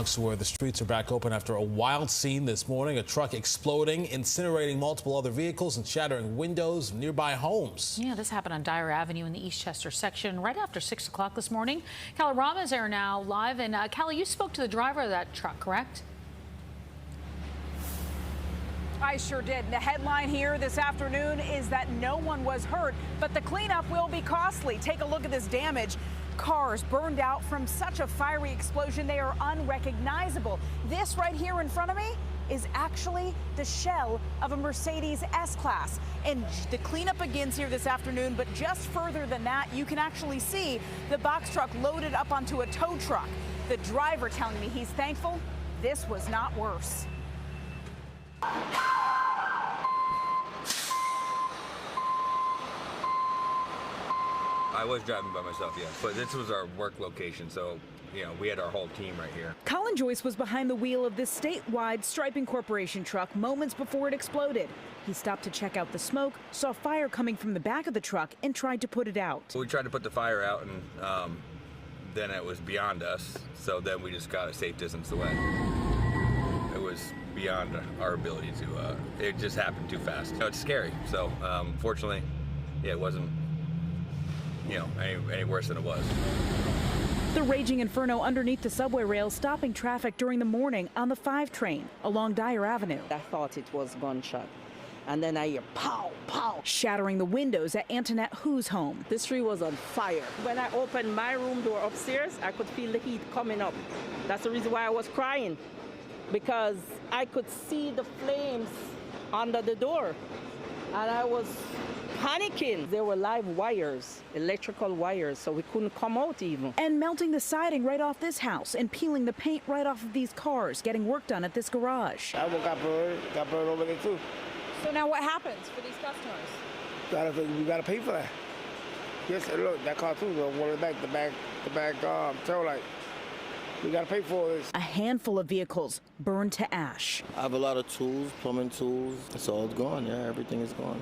Bronx, where the streets are back open after a wild scene this morning. A truck exploding, incinerating multiple other vehicles and shattering windows of nearby homes. Yeah, this happened on Dyer Avenue in the Eastchester section right after 6 o'clock this morning. Kala Rama is there now live. And Kala, you spoke to the driver of that truck, correct? I sure did. The headline here this afternoon is that no one was hurt, but the cleanup will be costly. Take a look at this damage. Cars burned out from such a fiery explosion, they are unrecognizable. This right here in front of me is actually the shell of a Mercedes S-Class. And the cleanup begins here this afternoon, but just further than that, you can actually see the box truck loaded up onto a tow truck. The driver telling me he's thankful this was not worse. I was driving by myself, yeah, but this was our work location, so, you know, we had our whole team right here. Colin Joyce was behind the wheel of this statewide Striping Corporation truck moments before it exploded. He stopped to check out the smoke, saw fire coming from the back of the truck, and tried to put it out. We tried to put the fire out, and then it was beyond us, so then we just got a safe distance away. It was beyond our ability to, it just happened too fast. You know, it's scary, so fortunately, yeah, it wasn't, you know, any worse than it was. The raging inferno underneath the subway rails stopping traffic during the morning on the 5 train along Dyer Avenue. I thought it was gunshot. And then I hear pow, pow. Shattering the windows at Antoinette Hu's home. The street was on fire. When I opened my room door upstairs, I could feel the heat coming up. That's the reason why I was crying, because I could see the flames under the door. And I was panicking. There were live wires, electrical wires, so we couldn't come out even. And melting the siding right off this house and peeling the paint right off of these cars, getting work done at this garage. I got burned over there too. So now what happens for these customers? We gotta pay for that. Yes, look, that car too, the one in the back, the back tail light. We gotta pay for this. A handful of vehicles burned to ash. I have a lot of tools, plumbing tools. It's all gone, yeah, everything is gone.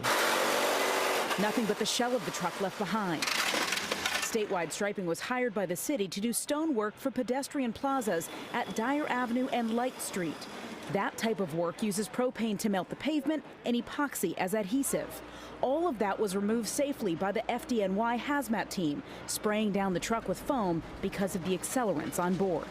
Nothing but the shell of the truck left behind. Statewide Striping was hired by the city to do stone work for pedestrian plazas at Dyer Avenue and Light Street. That type of work uses propane to melt the pavement and epoxy as adhesive. All of that was removed safely by the FDNY hazmat team, spraying down the truck with foam because of the accelerants on board.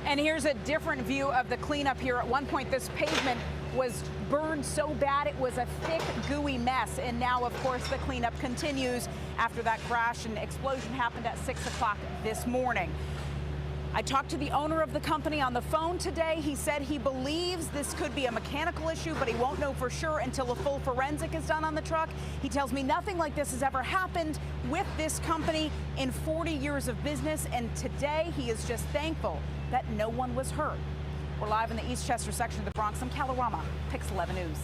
And here's a different view of the cleanup here. At one point, this pavement was burned so bad it was a thick, gooey mess. And now, of course, the cleanup continues after that crash and explosion happened at 6 o'clock this morning. I talked to the owner of the company on the phone today. He said he believes this could be a mechanical issue, but he won't know for sure until a full forensic is done on the truck. He tells me nothing like this has ever happened with this company in 40 years of business, and today he is just thankful that no one was hurt. We're live in the Eastchester section of the Bronx. I'm Kala Rama, PIX11 News.